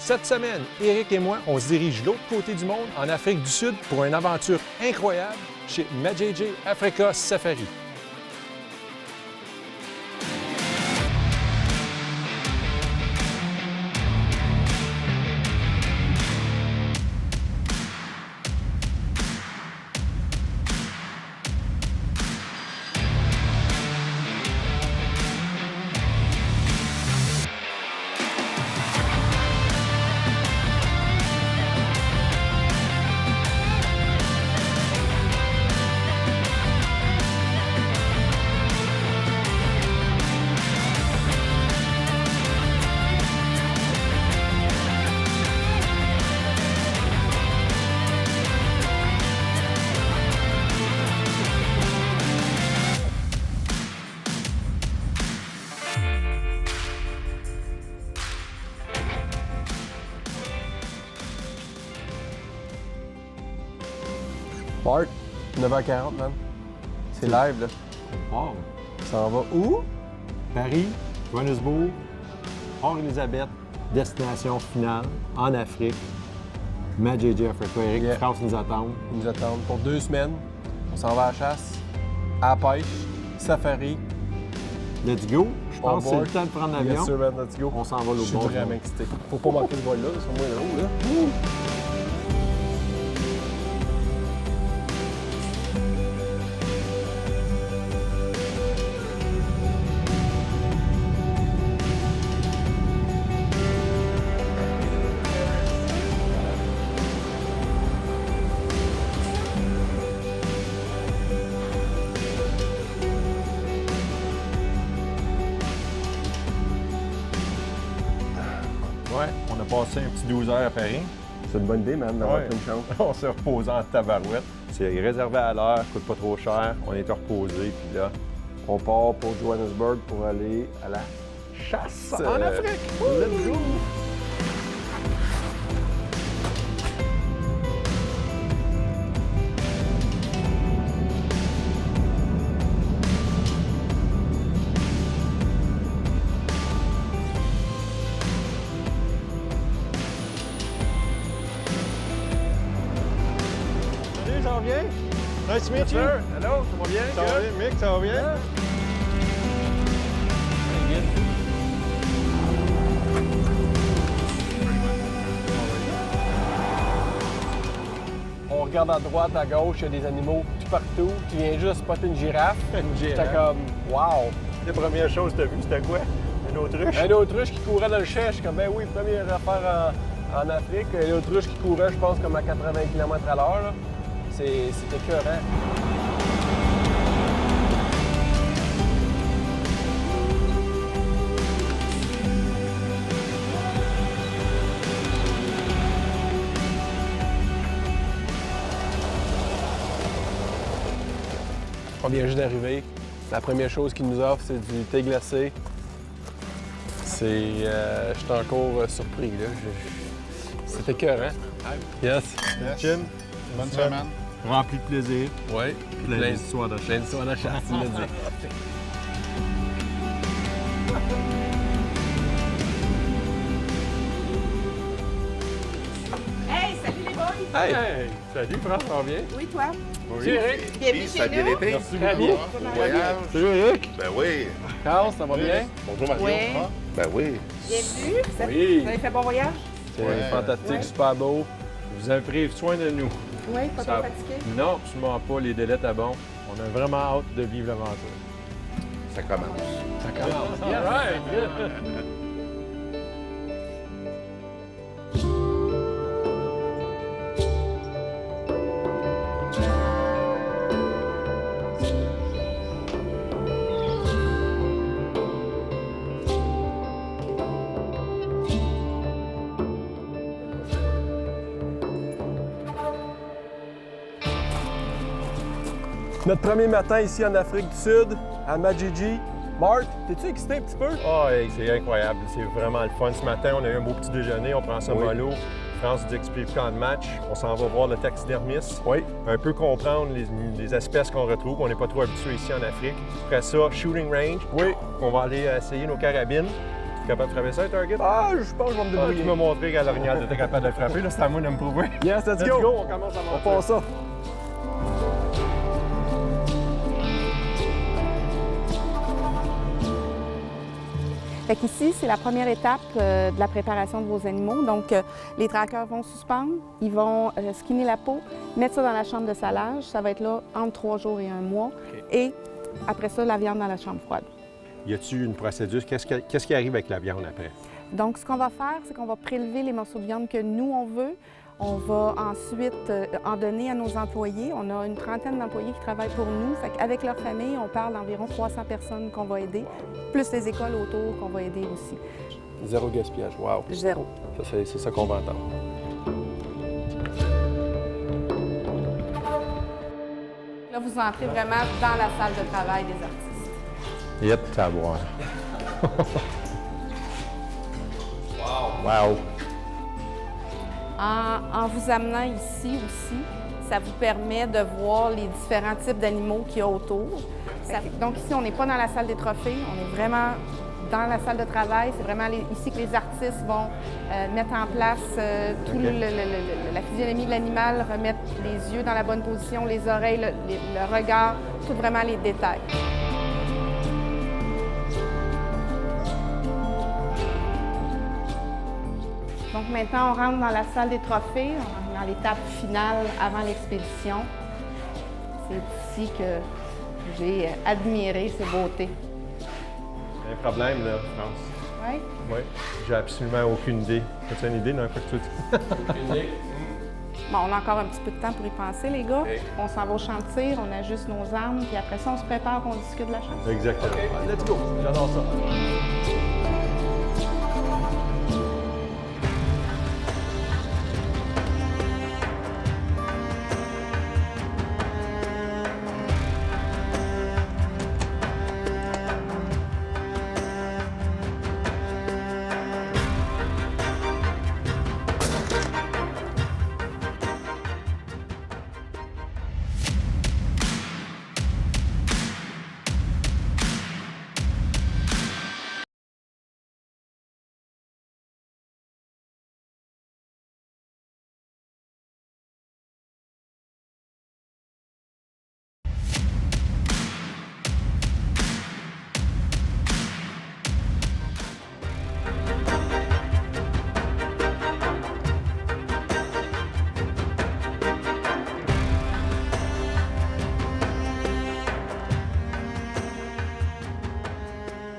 Cette semaine, Éric et moi, on se dirige de l'autre côté du monde, en Afrique du Sud, pour une aventure incroyable chez Majiji Africa Safari. Bart, 9h40, man. C'est live, là. Wow. Ça en va où? Paris, Johannesburg, Port-Elizabeth, destination finale en Afrique. Majiji Africa. Éric Yeah. France nous attend. Ils nous attendent pour 2 semaines. On s'en va à la chasse, à la pêche, safari. Let's go. Je pense que c'est board. le temps de prendre Yes, l'avion. sir, man. Let's go. On s'en va Je l'autre suis bord. vraiment excité. Faut pas manquer ce vol-là, c'est au moins là-haut, là. Ouais, on a passé un petit 12 heures à Paris. C'est une bonne idée, man, d'avoir Ouais. une chance. On s'est reposé en tabarouette. C'est réservé à l'heure, coûte pas trop cher. On est reposé, puis là, On part pour Johannesburg pour aller à la chasse en Afrique. let's go! Salut, ça va bien? Nice to meet you. Sir, hello, ça va bien? Ça va bien, Mick, ça va bien? On regarde à droite, à gauche, il y a des animaux tout partout. Tu viens juste spotter une girafe. Une J'étais girafe. comme, wow! La première chose que tu as vue, c'était quoi? Une autruche? Un autruche qui courait dans le champ, je suis comme, ben oui, première affaire en Afrique. Un autruche qui courait, je pense, comme à 80 km/h. là. C'était écœurant. On vient juste d'arriver. La première chose qu'ils nous offrent, c'est du thé glacé. Je suis encore surpris, là. C'était écœurant. Yes. Jim, Bonne semaine. rempli de plaisir. Oui. Plein d'histoires de chasse. Plein d'histoires de chasse, tu l'as dit. Hey, salut les boys! Hey! Salut, France, ça va bien? Oui, toi? Salut, Eric. Bienvenue Ça a chez bien nous. été? Merci beaucoup. Bon voyage. Salut, Eric. Ben oui. Carl, ça va bien? Bonjour Mario. Oui. Ben oui. Bienvenue. Oui. Vous avez fait bon voyage? C'est Ouais. fantastique, Ouais. super beau. Vous avez pris soin de nous. Oui, pas Ça- trop fatigué? Non, absolument pas. Les délais étaient bons. On a vraiment hâte de vivre l'aventure. Ça commence. Ça commence. All right. Notre premier matin ici en Afrique du Sud, à Majiji. Marc, t'es-tu excité un petit peu? Ah, hey, c'est incroyable. C'est vraiment le fun. Ce matin, on a eu un beau petit déjeuner. On prend ça Oui. mollo. France nous explique quand de match. On s'en va voir le taxidermiste. Oui. Un peu comprendre les espèces qu'on retrouve. On n'est pas trop habitué ici en Afrique. Après ça, shooting range. Oui. On va aller essayer nos carabines. capable de frapper ça, Target? Ah, je pense que je vais me Tu débrouiller. m'as montré qu'à l'orignal, tu étais capable de le frapper. Là, c'est à moi de me prouver. Yes, let's Let's go! go, on commence à On monter. passe ça. Fait qu'ici, c'est la première étape de la préparation de vos animaux. Donc, les traqueurs vont suspendre, ils vont skinner la peau, mettre ça dans la chambre de salage. Ça va être là entre 3 jours et 1 mois. Et après ça, la viande dans la chambre froide. Y a-t-il une procédure? Qu'est-ce qui arrive avec la viande après? Donc, ce qu'on va faire, c'est qu'on va prélever les morceaux de viande que nous, on veut. On va ensuite en donner à nos employés. On a une trentaine d'employés qui travaillent pour nous. Fait qu'avec leur famille, on parle d'environ 300 personnes qu'on va aider, plus les écoles autour qu'on va aider aussi. Zéro gaspillage, wow. 0. Ça, c'est ça qu'on va entendre. Là, vous entrez vraiment dans la salle de travail des artistes. Yep, ça va boire. Wow! En vous amenant ici aussi, ça vous permet de voir les différents types d'animaux qu'il y a autour. Donc ici, on n'est pas dans la salle des trophées, on est vraiment dans la salle de travail. C'est vraiment ici que les artistes vont mettre en place tout la physionomie de l'animal, remettre les yeux dans la bonne position, les oreilles, le regard, tout vraiment les détails. Donc maintenant, on rentre dans la salle des trophées, on rentre dans l'étape finale avant l'expédition. C'est ici que j'ai admiré ces beautés. Un problème, là, France. Oui? Oui. J'ai absolument aucune idée. As-tu une idée dans quoi que tu dis? Bon, on a encore un petit peu de temps pour y penser, les gars. On s'en va au champ de tir, on ajuste nos armes, puis après ça, on se prépare, on discute de la chasse. Exactement. Let's go! J'adore ça.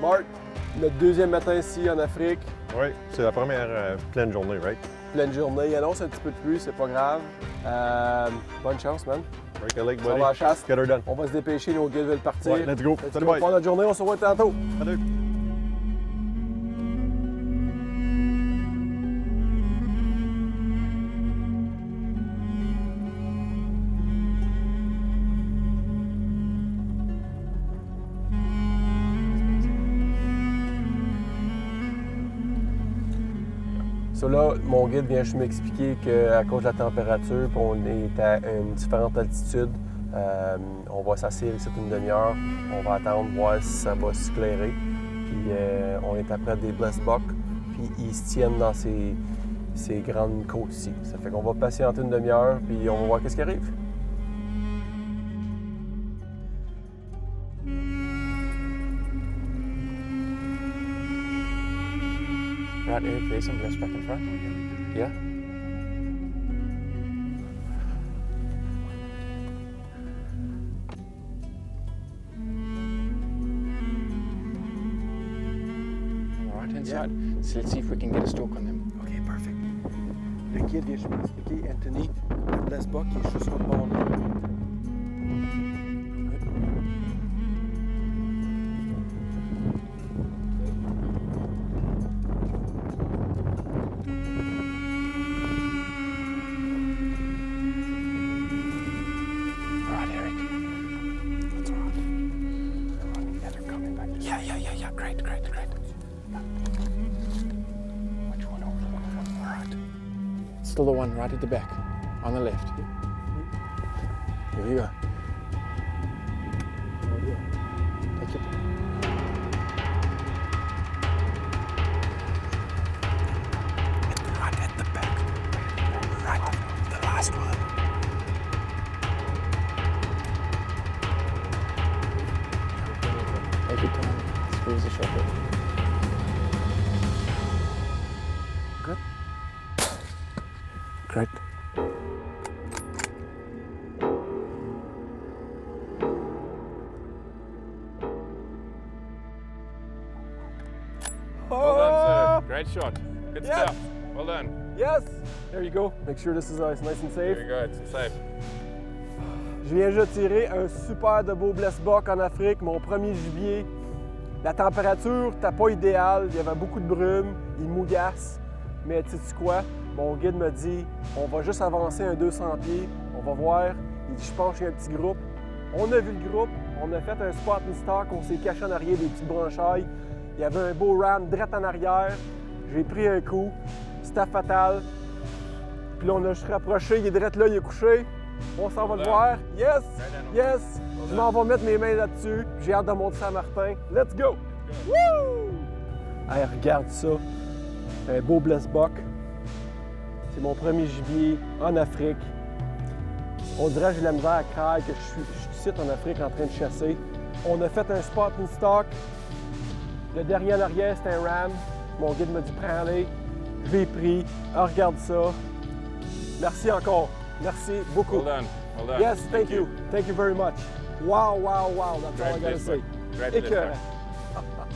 Marc, notre deuxième matin ici en Afrique, Oui, c'est la première pleine journée, right? pleine journée. Il annonce un petit peu de pluie, c'est pas grave. Bonne chance, man. Break a leg, On buddy. va à la chasse. Get her done. On va se dépêcher, nos guides veulent partir. Ouais, let's go. Salut, On bye. part notre journée, on se revoit tantôt. Salut. So là, mon guide vient juste m'expliquer qu'à cause de la température, puis on est à une différente altitude, on va s'asseoir ici une demi-heure, on va attendre, voir si ça va s'éclairer. Puis on est après des blessbucks, puis ils se tiennent dans ces grandes côtes ici. Ça fait qu'on va patienter une demi-heure, puis on va voir qu'est-ce qui arrive. Right, Eric, face him, bless back in front. Yeah. Right inside. So let's see if we can get a stalk on them. OK, perfect. Le guide vient juste m'expliquer, Anthony, le blessbuck il est juste sur le bord là. Right, Eric. That's all right. They're running. Yeah, they're coming back. Yeah. Great. Which one over the one? All right. Still the one right at the back, on the left. Here we go. Take it. Last one. Take your time. Squeeze the shoulder. Good. Great. Well done, sir. Great shot. Good Yes. stuff. Well done. Yes! There you go. Make sure this is nice and safe. Very good. Safe. Je viens juste de tirer un super de beau blessbuck en Afrique, mon premier gibier. La température n'était pas idéale, il y avait beaucoup de brume, il mouillasse. Mais tu sais quoi? Mon guide me dit, on va juste avancer un 200 pieds, on va voir. Il dit, je pense qu'il y a un petit groupe. On a vu le groupe, on a fait un spot and stock, on s'est caché en arrière des petites branchailles. Il y avait un beau ram direct en arrière. J'ai pris un coup, c'était fatal. Puis là, on a juste rapproché, il est direct là, il est couché. On s'en va le voir. Yes! Yes! Je m'en vais mettre mes mains là-dessus. J'ai hâte de montrer ça à Martin. Let's go! Woo! Hey, regarde ça. Un beau blessbuck. C'est mon premier gibier en Afrique. On dirait que j'ai la misère à croire que je suis ici en Afrique en train de chasser. On a fait un spot and stock. Le dernier en arrière, c'était un ram. Mon guide m'a dit prends-les. Je l'ai pris. Ah, regarde ça. Merci encore. Merci beaucoup. Well done. Well done. Yes, thank you. Thank you very much. Wow, wow, wow. That's all I Great gotta say. blessbuck. Great Écœurant. blessbuck.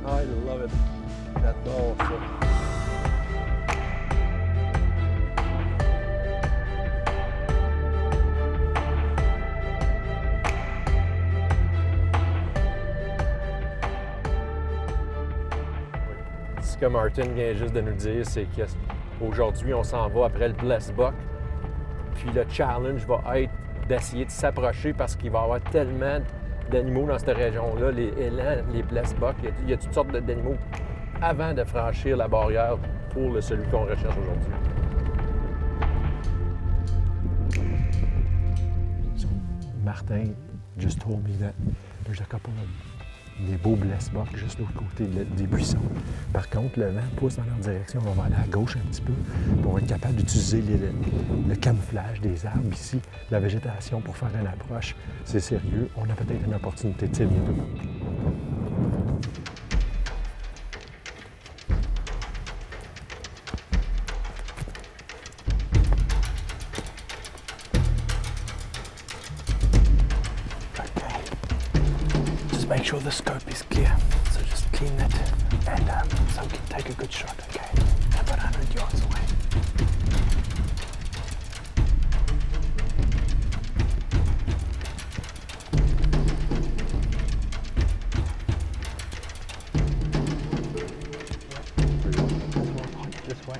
I love it. J'adore ça. Ce que Martin vient juste de nous dire, c'est qu'aujourd'hui, on s'en va après le blessbuck. Puis le challenge va être d'essayer de s'approcher parce qu'il va y avoir tellement d'animaux dans cette région-là, les élans, les blessbucks, il y a toutes sortes d'animaux avant de franchir la barrière pour celui qu'on recherche aujourd'hui. So, Martin just told me that there's a couple of des beaux blessbucks juste de l'autre côté des buissons. Par contre, le vent pousse dans leur direction. On va aller à gauche un petit peu pour être capable d'utiliser le camouflage des arbres ici, la végétation pour faire une approche. C'est sérieux. On a peut-être une opportunité de tirer bientôt. Make sure the scope is clear. So just clean that and so we can take a good shot, okay? About 100 yards away. This way.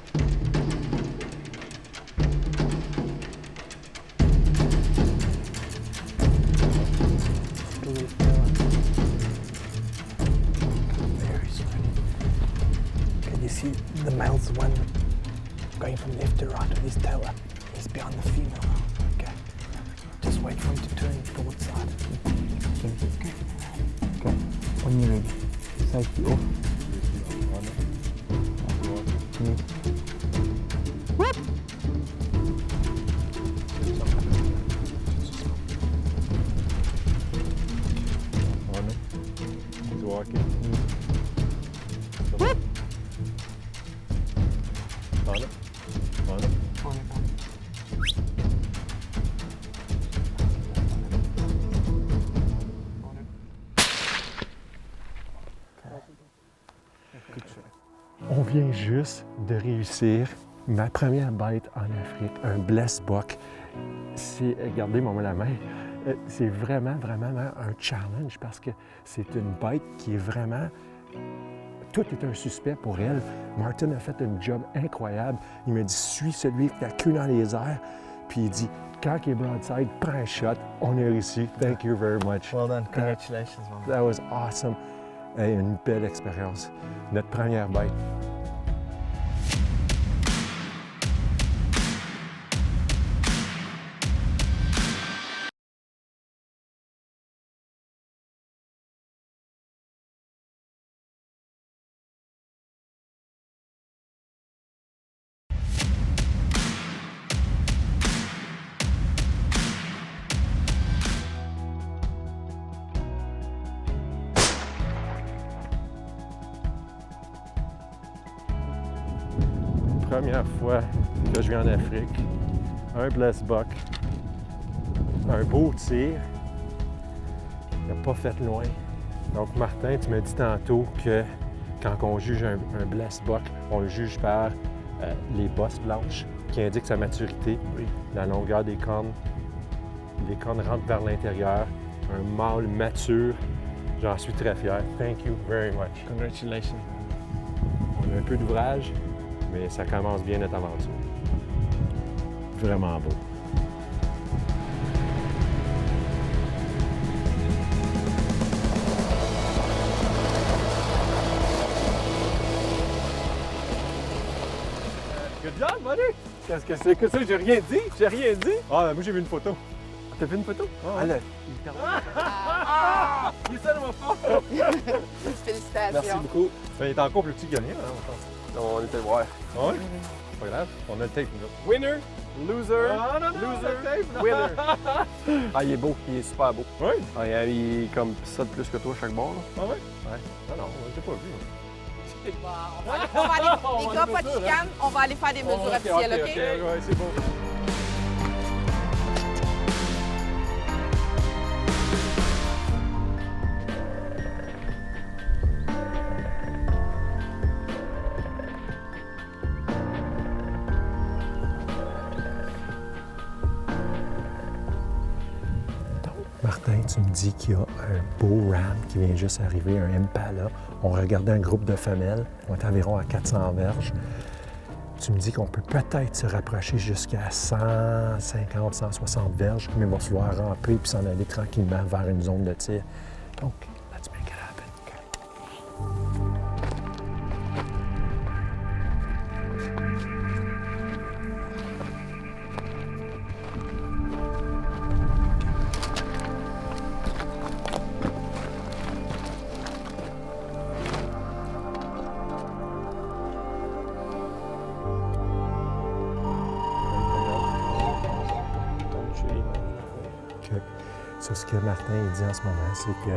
See, the male's the one going from left to right with his tail up. He's behind the female. Okay. Just wait for him to turn forward side. Okay. When you're ready, safety off. He's walking. On vient juste de réussir ma première bête en Afrique, un blessbuck. C'est, regardez mon la main, c'est vraiment un challenge parce que c'est une bête qui est vraiment... Tout est un suspect pour elle. Martin a fait un job incroyable. Il m'a dit, suis celui qui a la queue dans les airs. Puis il dit, quand il est broadside, prends un shot. On est réussi. Thank you very much. Well done. Congratulations, man. That was awesome. Hey, une belle expérience. Notre première bête. première fois que je viens en Afrique. Un blessed buck. Un beau tir. Il n'a pas fait loin. Donc, Martin, tu m'as dit tantôt que quand on juge un blessed buck, on le juge par les bosses blanches qui indiquent sa maturité, la longueur des cornes. Les cornes rentrent vers l'intérieur. Un mâle mature. J'en suis très fier. Thank you very much. Congratulations. On a un peu d'ouvrage, mais ça commence bien notre aventure. Vraiment beau. Good job, buddy! Qu'est-ce que c'est que ça? J'ai rien dit! J'ai rien dit! Ah, moi j'ai vu une photo. T'as fait une photo? Ah, Ah, là, il est tellement fort! Félicitations. Merci beaucoup. Ben, il est encore plus petit que le mien, hein, je pense. On était voir. Ah ouais? Pas grave, on a le tape, nous autres. Winner, loser, Ah, non, loser, le tape, non. winner. Ah, il est beau, il est super beau. Oui? Ah, il est comme ça de plus que toi chaque bord. Là. Ah ouais? Ouais. Non, non, on l'a pas vu. Hein. Bon, on va aller, les gars, pas de chicane, on va aller faire des mesures officielles, OK? Ouais, c'est beau. Martin, tu me dis qu'il y a un beau ram qui vient juste arriver, un Impala. On regardait un groupe de femelles, on est environ à 400 verges. Tu me dis qu'on peut peut-être se rapprocher jusqu'à 150, 160 verges, mais il va falloir ramper puis s'en aller tranquillement vers une zone de tir. Donc, let's make it happen. Sur ce que Martin il dit en ce moment, c'est qu'il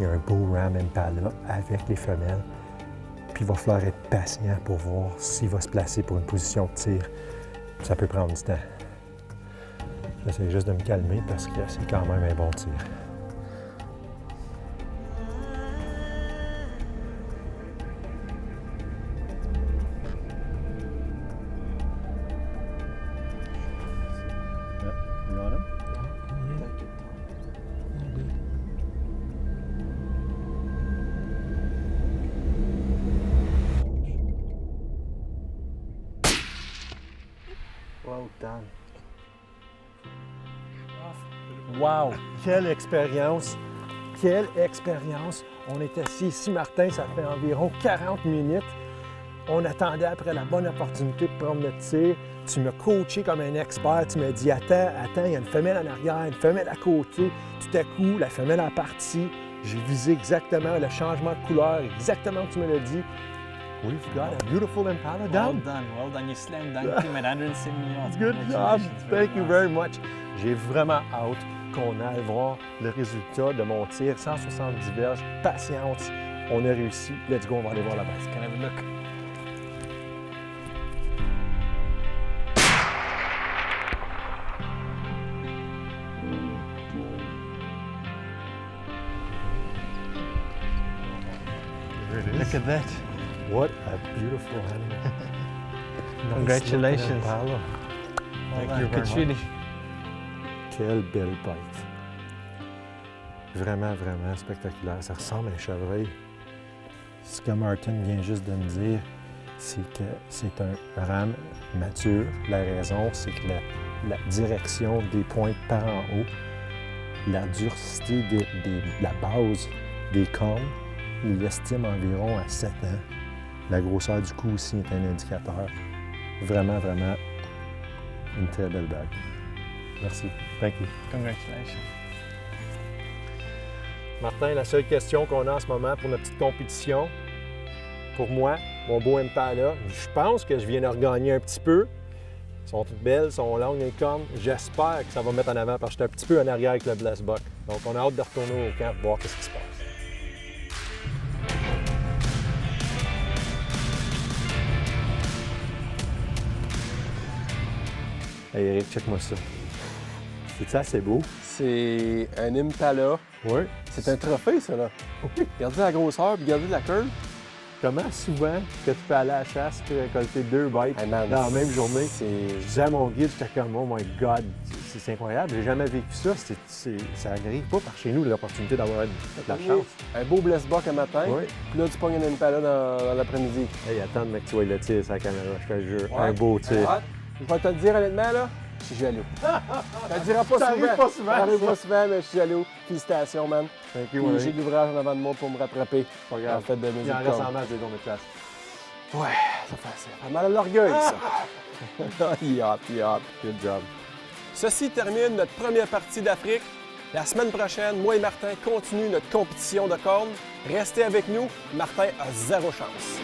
y a un beau ram Impala avec les femelles. Puis il va falloir être patient pour voir s'il va se placer pour une position de tir. Ça peut prendre du temps. J'essaie juste de me calmer parce que c'est quand même un bon tir. Well done. Wow! Quelle expérience! Quelle expérience! On est assis ici, Martin, ça fait environ 40 minutes. On attendait après la bonne opportunité de prendre notre tir. Tu m'as coaché comme un expert. Tu m'as dit, attends, il y a une femelle en arrière, une femelle à côté. Tout à coup, la femelle est partie. J'ai visé exactement le changement de couleur, exactement comme tu me l'as dit. We've got a beautiful Impala down. Well done. You slammed dunk him at 170 yards. Good job. Thank you very much. J'ai vraiment hâte qu'on aille voir le résultat de mon tir. 170 verges. Patience. On a réussi. Let's go, on va aller voir la base. Can I have a look? Look at that. What a beautiful animal. Nice Congratulations. looking Impala. Thank you very Good shooting. Quelle belle bête. Vraiment, vraiment spectaculaire. Ça ressemble à un chevreuil. Ce que Martin vient juste de me dire, c'est que c'est un ram mature. La raison, c'est que la direction des pointes par en haut, la durcité de la base des cornes, il l'estime environ à 7 ans. La grosseur du cou aussi est un indicateur. Vraiment, vraiment une très belle bague. Merci. Thank you. Congratulations. Martin, la seule question qu'on a en ce moment pour notre petite compétition, pour moi, mon beau Impala, je pense que je viens de regagner un petit peu. Elles sont toutes belles, sont longues les cornes. J'espère que ça va mettre en avant parce que j'étais un petit peu en arrière avec le Blessed Buck. Donc, on a hâte de retourner au camp pour voir ce qui se passe. Hey, Eric, check-moi ça. C'est ça, c'est beau. C'est un Impala. Oui. C'est un trophée, ça, là. Regardez la grosseur puis regardez la curve. Comment souvent que tu peux aller à la chasse et récolter 2 bêtes Hey, man, dans la même journée? C'est... Je disais à mon guide, j'étais comme, oh my God, c'est incroyable. J'ai jamais vécu ça. Ça n'arrive pas par chez nous, l'opportunité d'avoir de la chance. Un beau bless buck un matin, Oui. puis là, tu pognes un Impala dans l'après-midi. Hey, attends, mec, tu vois le tir sur la caméra, je te le jure. Ouais. Un beau tir. Ouais. Je vais te le dire honnêtement, là, je suis jaloux. Ça ne dira pas Ça souvent. arrive pas souvent, Ça arrive ça. pas souvent, mais je suis jaloux. Félicitations, man. Thank Puis you, mon j'ai ami. de l'ouvrage en avant de moi pour me rattraper. Pas En grave. fait, de Il musique en reste comme. en masse des dons de classe. Ouais, ça fait mal à l'orgueil, ça. Hop. Good job. Ceci termine notre première partie d'Afrique. La semaine prochaine, moi et Martin continuons notre compétition de cornes. Restez avec nous, Martin a 0 chance.